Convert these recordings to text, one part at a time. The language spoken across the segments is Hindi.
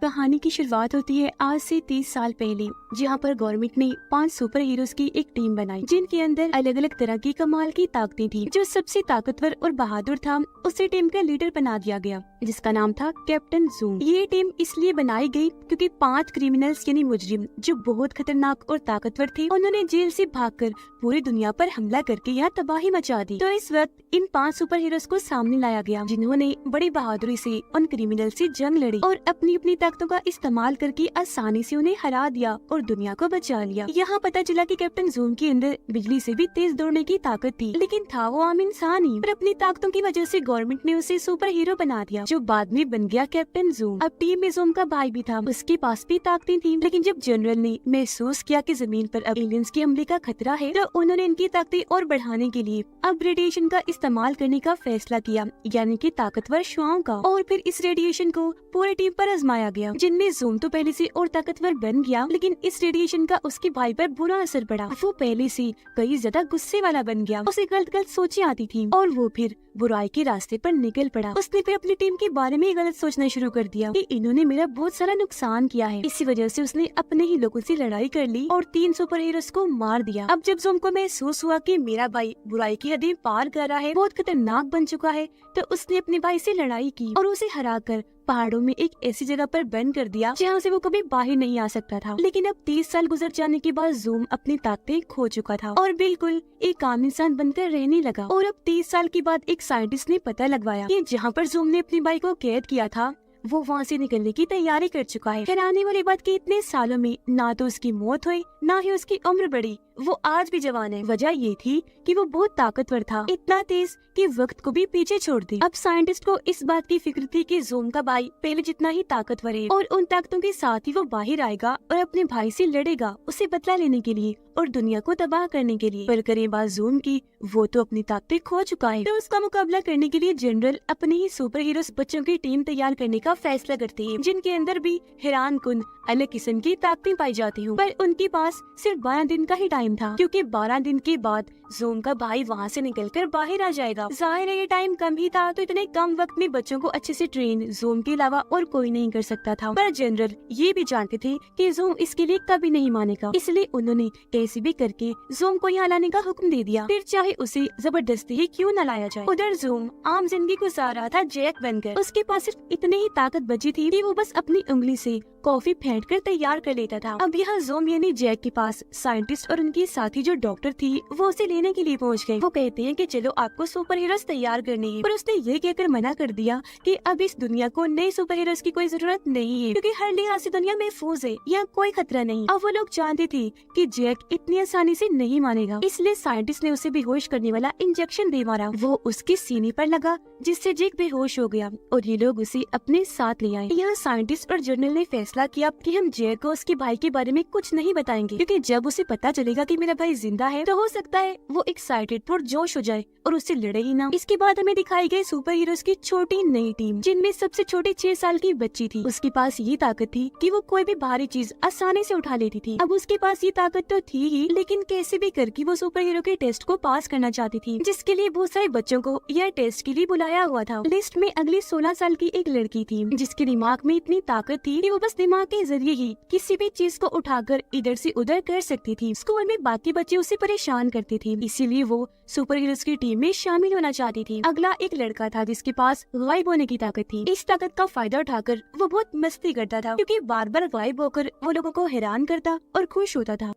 कहानी की शुरुआत होती है आज से 30 साल पहले, जहाँ पर गवर्नमेंट ने 5 सुपर हीरोज की एक टीम बनाई, जिनके अंदर अलग अलग तरह की कमाल की ताकतें थी। जो सबसे ताकतवर और बहादुर था उसे टीम का लीडर बना दिया गया, जिसका नाम था कैप्टन जूम। ये टीम इसलिए बनाई गई क्योंकि 5 क्रिमिनल्स यानी मुजरिम जो बहुत खतरनाक और ताकतवर थे, उन्होंने जेल से भागकर पूरी दुनिया पर हमला करके यहाँ तबाही मचा दी। तो इस वक्त इन 5 सुपर हीरोज को सामने लाया गया, जिन्होंने बड़ी बहादुरी से उन क्रिमिनल से जंग लड़ी और अपनी अपनी ताकतों का इस्तेमाल करके आसानी से उन्हें हरा दिया और दुनिया को बचा लिया। यहाँ पता चला कि कैप्टन जूम के अंदर बिजली से भी तेज दौड़ने की ताकत थी, लेकिन था वो आम इंसान ही। पर अपनी ताकतों की वजह से गवर्नमेंट ने उसे सुपर हीरो बना दिया, जो बाद में बन गया कैप्टन जूम। अब टीम में जूम का भाई भी था, उसके पास भी ताकतें थी, लेकिन जब जनरल ने महसूस किया कि जमीन पर अब एलियंस के हमले का खतरा है, तो उन्होंने इनकी ताकतें और बढ़ाने के लिए अब रेडिएशन का इस्तेमाल करने का फैसला किया, यानी कि ताकतवर शुआओं का। और फिर इस रेडिएशन को पूरी टीम पर आजमाया गया, जिनमें जूम तो पहले से और ताकतवर बन गया, लेकिन इस रेडिएशन का उसके भाई पर बुरा असर पड़ा। वो पहले से कई ज्यादा गुस्से वाला बन गया, उसे गलत गलत सोचें आती थी और वो फिर बुराई के रास्ते पर निकल पड़ा। उसने फिर अपनी टीम के बारे में गलत सोचना शुरू कर दिया कि इन्होंने मेरा बहुत सारा नुकसान किया है। इसी वजह से उसने अपने ही लोगों से लड़ाई कर ली और 3 सुपर हीरोज को मार दिया। अब जब जूम को महसूस हुआ कि मेरा भाई बुराई की हदें पार कर रहा है, बहुत खतरनाक बन चुका है, तो उसने अपने भाई से लड़ाई की और उसे हराकर पहाड़ों में एक ऐसी जगह पर बंद कर दिया जहाँ से वो कभी बाहर नहीं आ सकता था। लेकिन अब 30 साल गुजर जाने के बाद जूम अपनी ताकतें खो चुका था और बिल्कुल एक आम इंसान बनकर रहने लगा। और अब 30 साल के बाद एक साइंटिस्ट ने पता लगवाया कि जहाँ पर जूम ने अपने भाई को कैद किया था, वो वहाँ से निकलने की तैयारी कर चुका है। हैरानी वाली बात कि इतने सालों में ना तो उसकी मौत हुई, ना ही उसकी उम्र बढ़ी, वो आज भी जवान है। वजह ये थी कि वो बहुत ताकतवर था, इतना तेज कि वक्त को भी पीछे छोड़ दी। अब साइंटिस्ट को इस बात की फिक्र थी कि जूम का भाई पहले जितना ही ताकतवर है और उन ताकतों के साथ ही वो बाहर आएगा और अपने भाई से लड़ेगा, उसे बदला लेने के लिए और दुनिया को तबाह करने के लिए। पर करें बात जूम की, वो तो अपनी ताकतें खो चुका है। तो उसका मुकाबला करने के लिए जनरल अपने ही सुपर हीरोज बच्चों की टीम तैयार करने का फैसला करते हैं, जिनके अंदर भी हैरान कुन अलग किस्म की ताकतें पाई जाती हूँ। पर उनके पास सिर्फ 12 दिन का ही टाइम था, क्योंकि 12 दिन के बाद जूम का भाई वहाँ से निकलकर बाहर आ जाएगा। जाहिर है ये टाइम कम ही था, तो इतने कम वक्त में बच्चों को अच्छे से ट्रेन जूम के अलावा और कोई नहीं कर सकता था। पर जनरल ये भी जानते थे कि जूम इसके लिए कभी नहीं मानेगा, इसलिए उन्होंने कैसे भी करके जूम को यहाँ लाने का हुक्म दे दिया, फिर चाहे उसे जबरदस्ती ही क्यों न लाया जाए। उधर जूम आम जिंदगी गुजार रहा था जैक बनकर। उसके पास सिर्फ इतनी ही ताकत बची थी कि वो बस अपनी उंगली से कॉफी फेंट कर तैयार कर लेता था। अब यहाँ जूम यानी जैक के पास साइंटिस्ट और उनकी साथी जो डॉक्टर थी, वो उसे लेने के लिए पहुँच गए। वो कहते हैं कि चलो आपको सुपर हीरोज तैयार करने हैं, पर उसने ये कहकर मना कर दिया कि अब इस दुनिया को नए सुपर हीरोज की कोई जरूरत नहीं है, क्योंकि हर लिहाज से दुनिया महफूज है, यहाँ कोई खतरा नहीं। अब वो लोग जानते थे कि जैक इतनी आसानी से नहीं मानेगा, इसलिए साइंटिस्ट ने उसे बेहोश करने वाला इंजेक्शन दे मारा। वो उसके सीने पर लगा, जिससे जैक बेहोश हो गया और ये लोग उसे अपने साथ ले आए। यहाँ साइंटिस्ट और जर्नल ने फैसला किया कि हम जैक को उसके भाई के बारे में कुछ नहीं बताएंगे, क्योंकि जब उसे पता चलेगा कि मेरा भाई जिंदा है, तो हो सकता है वो एक्साइटेड और जोश हो जाए और उससे लड़े ही ना। इसके बाद हमें दिखाई गई सुपर हीरोज की छोटी नई टीम, जिनमें सबसे छोटी 6 साल की बच्ची थी। उसके पास ये ताकत थी कि वो कोई भी भारी चीज आसानी से उठा लेती थी। अब उसके पास ये ताकत तो थी ही, लेकिन कैसे भी करके वो सुपर हीरो के टेस्ट को पास करना चाहती थी, जिसके लिए बहुत सारे बच्चों को यह टेस्ट के लिए बुलाया हुआ था। लिस्ट में अगली 16 साल की एक लड़की थी, जिसके दिमाग में इतनी ताकत थी कि वो बस दिमाग के जरिए ही किसी भी चीज को उठाकर इधर से उधर कर सकती थी। स्कूल में बाकी बच्चे उसे परेशान करते थे, इसीलिए वो सुपर हीरोज की टीम में शामिल होना चाहती थी। अगला एक लड़का था जिसके पास गायब होने की ताकत थी। इस ताकत का फायदा उठाकर वो बहुत मस्ती करता था, क्योंकि बार बार गायब होकर वो लोगों को हैरान करता और खुश होता था।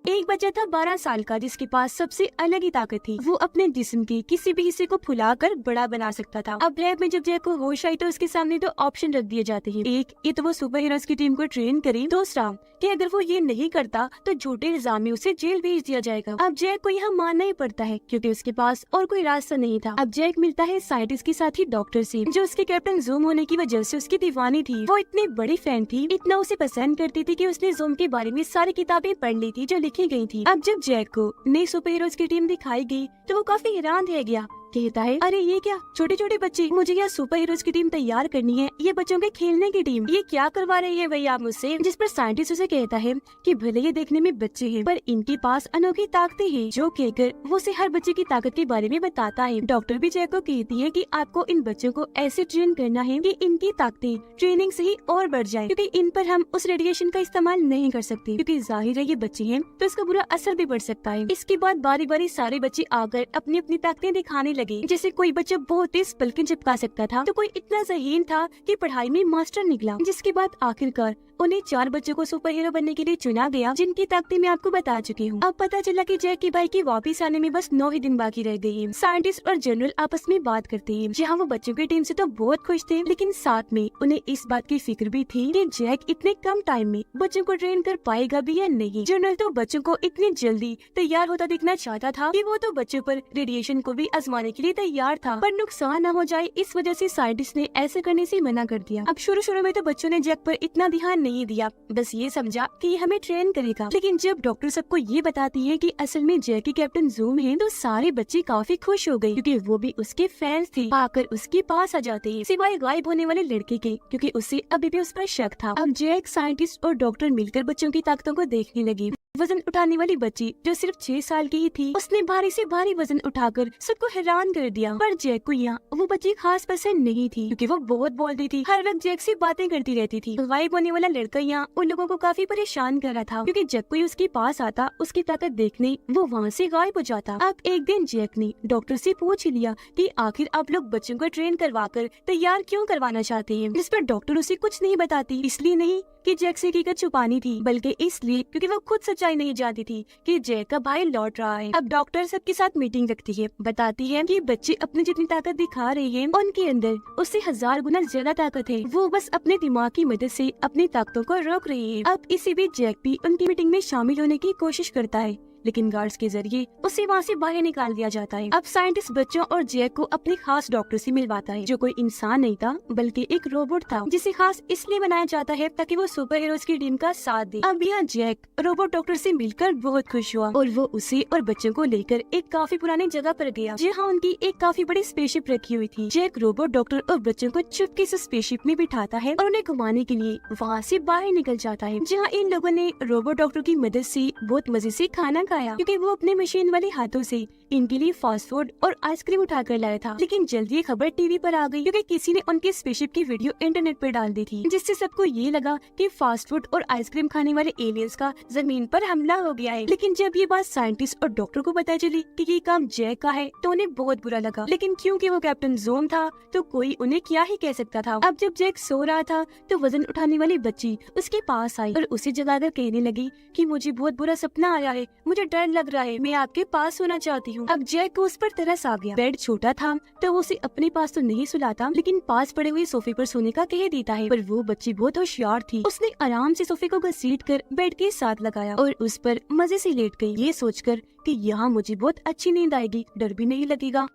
एक बच्चा था 12 साल का, जिसके पास सबसे अलग ही ताकत थी। वो अपने जिस्म के किसी भी हिस्से को फुलाकर बड़ा बना सकता था। अब लैब में जब जैक को होश आई, तो उसके सामने 2 ऑप्शन रख दिए जाते हैं। एक, ये तो वो सुपर हीरोज की टीम को ट्रेन करे। दूसरा, कि अगर वो ये नहीं करता तो झूठे इल्जाम में उसे जेल भेज दिया जाएगा। अब जैक को यहाँ मानना ही पड़ता है, क्योंकि उसके पास और कोई रास्ता नहीं था। अब जैक मिलता है साइंटिस्ट के साथ ही डॉक्टर से, जो उसके कैप्टन जूम होने की वजह से उसकी दीवानी थी। वो इतनी बड़ी फैन थी, इतना उसे पसंद करती थी कि उसने जूम के बारे में सारी किताबें पढ़ ली थी जो लिखी गई थी। अब जब जैक को नई सुपर हीरोज की टीम दिखाई गई, तो वो काफी हैरान रह गया कहता है, अरे ये क्या छोटे छोटे बच्चे, मुझे यहाँ सुपर हीरोज की टीम तैयार करनी है, ये बच्चों के खेलने की टीम, ये क्या करवा रही है भैया आप मुझसे। जिस पर साइंटिस्ट उसे कहता है कि भले ये देखने में बच्चे हैं पर इनके पास अनोखी ताकतें हैं। जो कहकर वो उसे हर बच्चे की ताकत के बारे में बताता है। डॉक्टर भी जैक को कहती है कि आपको इन बच्चों को ऐसे ट्रेन करना है कि इनकी ताकतें ट्रेनिंग से ही और बढ़ जाए, क्योंकि इन पर हम उस रेडिएशन का इस्तेमाल नहीं कर सकते, क्योंकि जाहिर है ये बच्चे हैं तो इसका बुरा असर भी पड़ सकता है। इसके बाद बारी बारी सारे बच्चे आकर अपनी अपनी ताकतें दिखाने लगे। जैसे कोई बच्चा बहुत तेज पलकें चिपका सकता था, तो कोई इतना ज़हीन था कि पढ़ाई में मास्टर निकला। जिसके बाद आखिरकार उन्हें 4 बच्चों को सुपर हीरो बनने के लिए चुना गया, जिनकी ताकतें मैं आपको बता चुकी हूँ। अब पता चला कि जैक की भाई की वापस आने में बस 9 ही दिन बाकी रह गए हैं। साइंटिस्ट और जनरल आपस में बात करते हैं। जहाँ वो बच्चों की टीम से तो बहुत खुश थे, लेकिन साथ में उन्हें इस बात की फिक्र भी थी कि जैक इतने कम टाइम में बच्चों को ट्रेन कर पाएगा भी या नहीं। जनरल तो बच्चों को इतनी जल्दी तैयार होता दिखना चाहता था कि वो तो बच्चों पर रेडिएशन को भी आजमाने के लिए तैयार था, पर नुकसान न हो जाए इस वजह से साइंटिस्ट ने ऐसे करने से मना कर दिया। अब शुरू में तो बच्चों ने जैक पर इतना ध्यान नहीं दिया, बस ये समझा कि ये हमें ट्रेन करेगा। लेकिन जब डॉक्टर सबको ये बताती है कि असल में जैक की कैप्टन ज़ूम है, तो सारे बच्चे काफी खुश हो गए, क्योंकि वो भी उसके फैंस थे। आकर उसके पास आ जाते हैं, सिवाय गायब होने वाले लड़के के, क्योंकि उसे अभी भी उस पर शक था। अब जैक, साइंटिस्ट और डॉक्टर मिलकर बच्चों की ताकतों को देखने लगे। वजन उठाने वाली बच्ची जो सिर्फ 6 साल की ही थी, उसने भारी से भारी वजन उठाकर सबको हैरान कर दिया। पर जैक को यहाँ वो बच्ची खास पसंद नहीं थी, क्योंकि वो बहुत बोलती थी, हर वक्त जैक से बातें करती रहती थी। गायब होने वाला लड़का यहाँ उन लोगों को काफी परेशान कर रहा था, क्योंकि जब कोई उसके पास आता उसकी ताकत देखने वो वहाँ से गायब हो जाता। अब एक दिन जैक ने डॉक्टर से पूछ लिया कि आखिर आप लोग बच्चों को ट्रेन करवा कर तैयार क्यों करवाना चाहते हैं, जिस पर डॉक्टर उसे कुछ नहीं बताती। इसलिए नहीं कि जैक से हकीकत छुपानी थी, बल्कि इसलिए क्योंकि वो खुद सच्चाई नहीं जानती थी कि जैक का भाई लौट रहा है। अब डॉक्टर सबके साथ मीटिंग रखती है, बताती है कि बच्चे अपनी जितनी ताकत दिखा रहे हैं उनके अंदर उससे 1000 गुना ज्यादा ताकत है। वो बस अपने दिमाग की मदद से अपनी ताकतों को रोक रहे हैं। अब इसी बीच जैक भी उनकी मीटिंग में शामिल होने की कोशिश करता है, लेकिन गार्ड्स के जरिए उसे वहाँ से बाहर निकाल दिया जाता है। अब साइंटिस्ट बच्चों और जैक को अपने खास डॉक्टर से मिलवाता है, जो कोई इंसान नहीं था बल्कि एक रोबोट था, जिसे खास इसलिए बनाया जाता है ताकि वो सुपर हीरोज की टीम का साथ दे। अब यहाँ जैक रोबोट डॉक्टर से मिलकर बहुत खुश हुआ और वो उसे और बच्चों को लेकर एक काफी पुरानी जगह पर गया, जहाँ उनकी एक काफी बड़ी स्पेसशिप रखी हुई थी। जैक रोबोट डॉक्टर और बच्चों को चुपके से स्पेसशिप में बिठाता है और उन्हें घुमाने के लिए वहाँ से बाहर निकल जाता है, जहाँ इन लोगों ने रोबोट डॉक्टर की मदद से बहुत मजे से खाना खाया, क्योंकि वो अपने मशीन वाले हाथों से इनके लिए फास्ट फूड और आइसक्रीम उठा कर लाया था। लेकिन जल्दी ये खबर टीवी पर आ गई, क्योंकि किसी ने उनके स्पेसशिप की वीडियो इंटरनेट पर डाल दी थी, जिससे सबको ये लगा कि फास्ट फूड और आइसक्रीम खाने वाले एलियंस का जमीन पर हमला हो गया है। लेकिन जब ये बात साइंटिस्ट और डॉक्टर को पता चली कि ये काम जैक का है, तो उन्हें बहुत बुरा लगा। लेकिन क्योंकि वो कैप्टन ज़ूम था तो कोई उन्हें क्या ही कह सकता था। अब जब जैक सो रहा था तो वजन उठाने वाली बच्ची उसके पास आई और उसे जगाकर कहने लगी कि मुझे बहुत बुरा सपना आया है, मुझे डर लग रहा है, मैं आपके पास सोना चाहती हूँ। अब जैक को उस पर तरस आ गया। बेड छोटा था तो वो उसे अपने पास तो नहीं सुलाता, लेकिन पास पड़े हुए सोफे पर सोने का कह देता है। पर वो बच्ची बहुत होशियार थी, उसने आराम से सोफे को घसीट कर बेड के साथ लगाया और उस पर मजे से लेट गई, ये सोचकर कि यहाँ मुझे बहुत अच्छी नींद आएगी, डर भी नहीं लगेगा।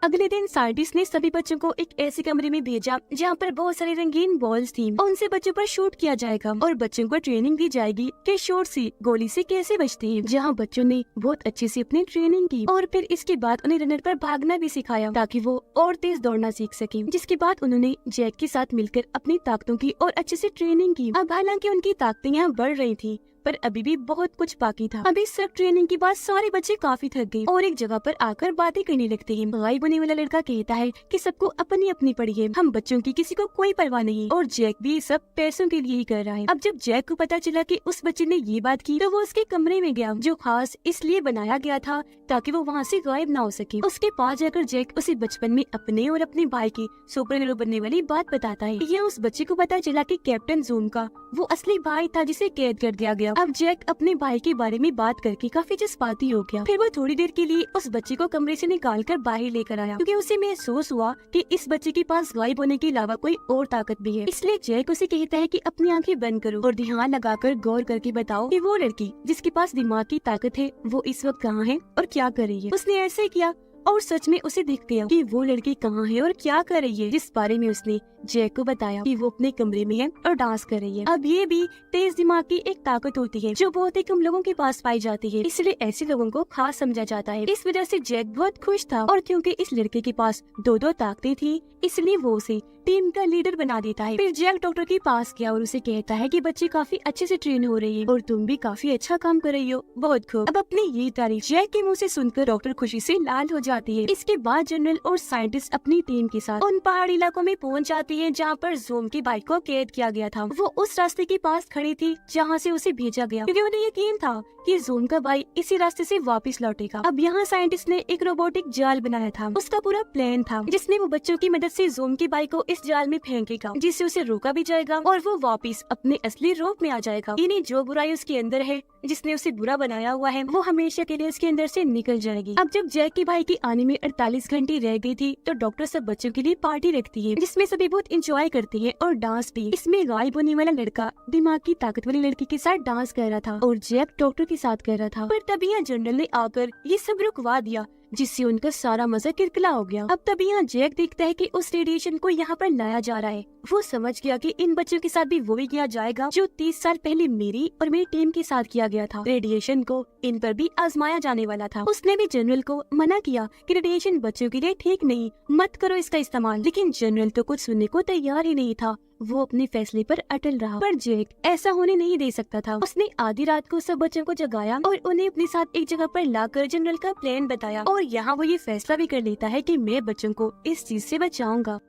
अगले दिन साइंटिस्ट ने सभी बच्चों को एक ऐसे कमरे में भेजा जहाँ पर बहुत सारे रंगीन बॉल्स थी। उनसे बच्चों पर शूट किया जाएगा और बच्चों को ट्रेनिंग दी जाएगी कि शॉट से, गोली से कैसे बचते हैं। जहाँ बच्चों ने बहुत अच्छे से अपनी ट्रेनिंग की और फिर इसके बाद उन्हें रनर पर भागना भी सिखाया ताकि वो और तेज दौड़ना सीख सके। जिसके बाद उन्होंने जैक के साथ मिलकर अपनी ताकतों की और अच्छे से ट्रेनिंग की। अब हालांकि उनकी ताकतें यहाँ बढ़ रही थी, पर अभी भी बहुत कुछ बाकी था। अभी सब ट्रेनिंग के बाद सारे बच्चे काफी थक गए और एक जगह पर आकर बातें करने लगते हैं। गायब होने वाला लड़का कहता है कि सबको अपनी अपनी पड़ी है, हम बच्चों की किसी को कोई परवाह नहीं, और जैक भी सब पैसों के लिए ही कर रहा है। अब जब जैक को पता चला कि उस बच्चे ने ये बात की, तो वो उसके कमरे में गया, जो खास इसलिए बनाया गया था ताकि वो वहाँ से गायब ना हो सके। उसके पास जाकर जैक उसे बचपन में अपने और अपने भाई की सुपर हीरो बनने वाली बात बताता है। यह उस बच्चे को पता चला कि कैप्टन ज़ूम का वो असली भाई था जिसे कैद कर दिया गया। अब जैक अपने भाई के बारे में बात करके काफी जज्बाती हो गया। फिर वो थोड़ी देर के लिए उस बच्चे को कमरे से निकालकर बाहर लेकर आया, क्योंकि उसे महसूस हुआ कि इस बच्चे के पास गायब होने के अलावा कोई और ताकत भी है। इसलिए जैक उसे कहता है कि अपनी आंखें बंद करो और ध्यान लगाकर गौर करके बताओ कि वो लड़की जिसके पास दिमाग की ताकत है वो इस वक्त कहाँ है और क्या कर रही है। उसने ऐसे किया और सच में उसे दिख गया कि वो लड़की कहाँ है और क्या कर रही है, जिस बारे में उसने जैक को बताया कि वो अपने कमरे में है और डांस कर रही है। अब ये भी तेज दिमाग की एक ताकत होती है जो बहुत ही कम लोगों के पास पाई जाती है, इसलिए ऐसे लोगों को खास समझा जाता है। इस वजह से जैक बहुत खुश था और क्योंकि इस लड़के के पास दो ताकतें थी, इसलिए वो उसे टीम का लीडर बना देता है। फिर जैक डॉक्टर के पास गया और उसे कहता है कि बच्ची काफी अच्छे से ट्रेन हो रही है और तुम भी काफी अच्छा काम कर रही हो, बहुत खूब। अब अपनी ये तारीफ जैक के मुंह से सुनकर डॉक्टर खुशी से लाल हो जाती है। इसके बाद जनरल और साइंटिस्ट अपनी टीम के साथ उन पहाड़ी इलाकों में पहुंच जाती है जहाँ पर ज़ूम की बाइक को कैद किया गया था। वो उस रास्ते के पास खड़ी थी जहाँ से उसे भेजा गया, क्योंकि उन्हें यकीन था कि ज़ूम का भाई इसी रास्ते से वापस लौटेगा। अब यहाँ साइंटिस्ट ने एक रोबोटिक जाल बनाया था। उसका पूरा प्लान था जिसमें वो बच्चों की मदद से ज़ूम की बाइक को इस जाल में फेंकेगा, जिससे उसे रोका भी जाएगा और वो वापस अपने असली रूप में आ जाएगा। यानी जो बुराई उसके अंदर है, जिसने उसे बुरा बनाया हुआ है, वो हमेशा के लिए उसके अंदर से निकल जाएगी। अब जब जैक की भाई की आने में 48 घंटे रह गई थी, तो डॉक्टर सब बच्चों के लिए पार्टी रखती है जिसमें सभी बहुत इंजॉय करती है और डांस भी। इसमें गायब होने वाला लड़का दिमाग की ताकत वाली लड़की के साथ डांस कर रहा था और जैक डॉक्टर के साथ कर रहा था। पर तभी यहाँ जनरल ने आकर ये सब रुकवा दिया, जिससे उनका सारा मजा किरकिरा हो गया। अब तभी यहाँ जैक देखता है कि उस रेडिएशन को यहाँ पर लाया जा रहा है। वो समझ गया कि इन बच्चों के साथ भी वही किया जाएगा जो 30 साल पहले मेरी और मेरी टीम के साथ किया गया था। रेडिएशन को इन पर भी आजमाया जाने वाला था। उसने भी जनरल को मना किया कि रेडिएशन बच्चों के लिए ठीक नहीं, मत करो इसका इस्तेमाल। लेकिन जनरल तो कुछ सुनने को तैयार ही नहीं था। वो अपने फैसले पर अटल रहा। पर जैक ऐसा होने नहीं दे सकता था। उसने आधी रात को सब बच्चों को जगाया और उन्हें अपने साथ एक जगह पर लाकर जनरल का प्लान बताया। और यहाँ वो ये फैसला भी कर लेता है कि मैं बच्चों को इस चीज से बचाऊंगा।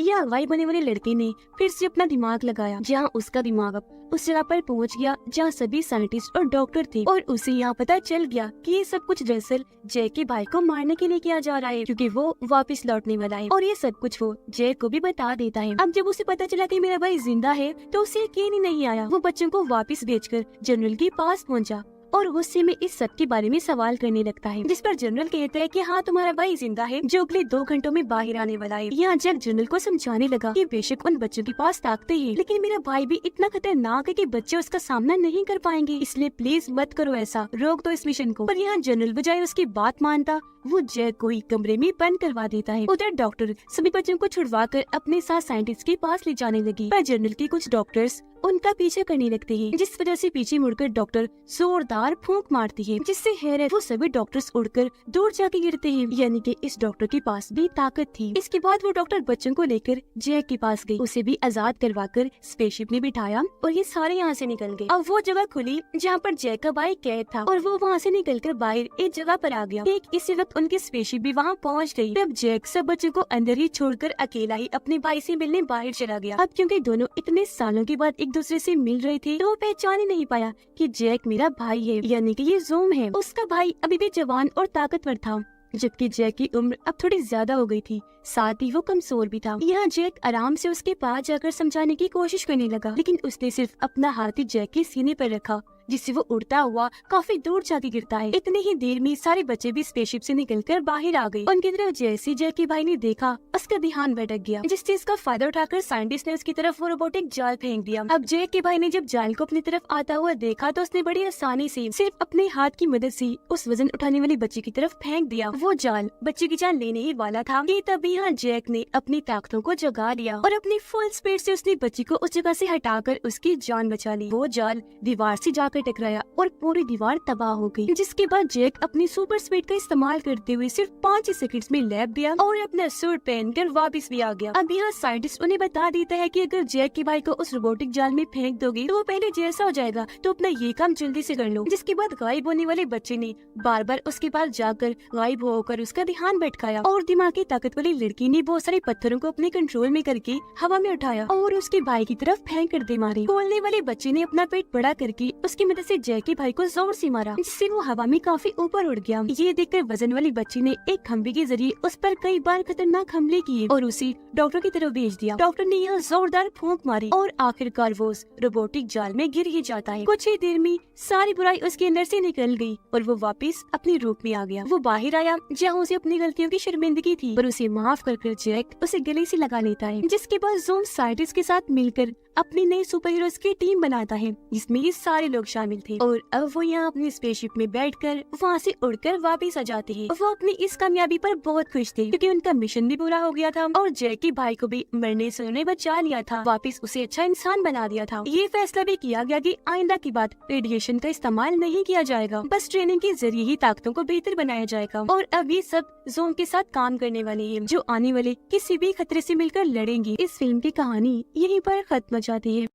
यह अगवाई बने वाले लड़के ने फिर से अपना दिमाग लगाया, जहाँ उसका दिमाग अब उस जगह पर पहुंच गया जहाँ सभी साइंटिस्ट और डॉक्टर थे। और उसे यहाँ पता चल गया कि ये सब कुछ दरअसल जैक के भाई को मारने के लिए किया जा रहा है, क्योंकि वो वापस लौटने वाला है। और ये सब कुछ वो जैक को भी बता देता है। अब जब उसे पता चला कि मेरा भाई जिंदा है, तो उसे यकीन ही नहीं आया। वो बच्चों को वापस भेजकर जनरल के पास पहुंचा और गुस्से में इस सब के बारे में सवाल करने लगता है, जिस पर जनरल कहता है कि हाँ, तुम्हारा भाई जिंदा है जो अगले 2 घंटों में बाहर आने वाला है। यहाँ जैक जनरल को समझाने लगा कि बेशक उन बच्चों के पास ताकतें हैं, लेकिन मेरा भाई भी इतना खतरनाक है कि बच्चे उसका सामना नहीं कर पाएंगे, इसलिए प्लीज मत करो ऐसा, रोक दो इस मिशन को। पर यहाँ जनरल बजाय उसकी बात मानता, वो जैक को ही कमरे में बंद करवा देता है। उधर डॉक्टर सभी बच्चों को छुड़वा कर अपने साथ साइंटिस्ट के पास ले जाने लगी, पर जनरल के कुछ डॉक्टर्स उनका पीछे करने लगते हैं, जिस वजह से पीछे मुड़कर डॉक्टर जोरदार फूंक मारती है, जिससे हैरत वो सभी डॉक्टर्स उड़कर दूर जाके गिरते हैं। यानी कि इस डॉक्टर के पास भी ताकत थी। इसके बाद वो डॉक्टर बच्चों को लेकर जैक के पास गई, उसे भी आजाद करवाकर स्पेसशिप में बिठाया और ये सारे यहाँ से निकल गए। अब वो जगह खुली जहाँ पर जैक का भाई कैद था और वो वहाँ से निकलकर बाहर एक जगह पर आ गया। ठीक इसी वक्त उनकी स्पेसशिप भी वहाँ पहुँच गई। तब जैक सब बच्चों को अंदर ही छोड़कर अकेला ही अपने भाई से मिलने बाहर चला गया। अब क्योंकि दोनों इतने सालों के बाद एक दूसरे से मिल रहे थे, तो वो पहचान ही नहीं पाया कि जैक मेरा भाई है, यानी कि ये ज़ूम है। उसका भाई अभी भी जवान और ताकतवर था, जबकि जैक की उम्र अब थोड़ी ज्यादा हो गई थी, साथ ही वो कमजोर भी था। यहाँ जैक आराम से उसके पास जाकर समझाने की कोशिश करने लगा, लेकिन उसने सिर्फ अपना हाथ ही जैक के सीने पर रखा, जिससे वो उड़ता हुआ काफी दूर जाके गिरता है। इतने ही देर में सारे बच्चे भी स्पेसशिप से निकलकर बाहर आ गए। उनकी तरफ जैसे जैक के भाई ने देखा, उसका ध्यान भटक गया, जिस चीज का फायदा उठाकर साइंटिस्ट ने उसकी तरफ वो रोबोटिक जाल फेंक दिया। अब जैक के भाई ने जब जाल को अपनी तरफ आता हुआ देखा, तो उसने बड़ी आसानी से सिर्फ अपने हाथ की मदद से उस वजन उठाने वाली बच्ची की तरफ फेंक दिया। वो जाल बच्चे की जान लेने ही वाला था कि तभी यहाँ जैक ने अपनी ताकतों को जगा लिया और अपनी फुल स्पीड से उसने बच्ची को उस जगह से हटाकर उसकी जान बचा ली। वो जाल दीवार से जाकर टकराया और पूरी दीवार तबाह हो गई, जिसके बाद जैक अपनी सुपर स्पीड का इस्तेमाल करते हुए सिर्फ 5 सेकंड्स में लैब गया और अपना सूट पहनकर वापस भी आ गया। अब यहाँ साइंटिस्ट उन्हें बता देता है कि अगर जैक के भाई को उस रोबोटिक जाल में फेंक दोगे तो वो पहले जैसा हो जाएगा, तो अपना ये काम जल्दी से कर लो। जिसके बाद गायब होने वाले बच्चे ने बार बार उसके पास जाकर गायब होकर उसका ध्यान भटकाया और दिमागी ताकत वाली लड़की ने बहुत सारे पत्थरों को अपने कंट्रोल में करके हवा में उठाया और उसके भाई की तरफ फेंक कर दे मारे। बोलने वाले बच्चे ने अपना पेट बड़ा करके उसकी मदद से जैक के भाई को जोर से मारा, जिससे वो हवा में काफी ऊपर उड़ गया। ये देखकर वजन वाली बच्ची ने एक खंभे के जरिए उस पर कई बार खतरनाक हमले किए और उसे डॉक्टर की तरफ भेज दिया। डॉक्टर ने यह जोरदार फूंक मारी और आखिरकार वो रोबोटिक जाल में गिर ही जाता है। कुछ ही देर में सारी बुराई उसके अंदर से निकल गई और वो वापस अपने रूप में आ गया। वो बाहर आया जहाँ उसे अपनी गलतियों की शर्मिंदगी थी, पर उसे माफ कर जैक उसे गले से लगा लेता है। जिसके बाद ज़ूम साइंटिस्ट के साथ मिलकर अपनी नई सुपर हीरोज की टीम बनाता है जिसमें ये सारे लोग शामिल थे। और अब वो यहाँ अपनी स्पेसशिप में बैठकर वहाँ से उड़कर वापस आ जाते हैं। वो अपनी इस कामयाबी पर बहुत खुश थे क्योंकि उनका मिशन भी पूरा हो गया था और जैकी भाई को भी मरने से उन्हें बचा लिया था, वापस उसे अच्छा इंसान बना दिया था। ये फैसला भी किया गया कि आइंदा की बात रेडिएशन का इस्तेमाल नहीं किया जाएगा, बस ट्रेनिंग के जरिए ही ताकतों को बेहतर बनाया जाएगा। और अब ये सब जोन के साथ काम करने वाले हैं जो आने वाले किसी भी खतरे से मिलकर लड़ेंगे। इस फिल्म की कहानी यहीं पर खत्म हो जाती है।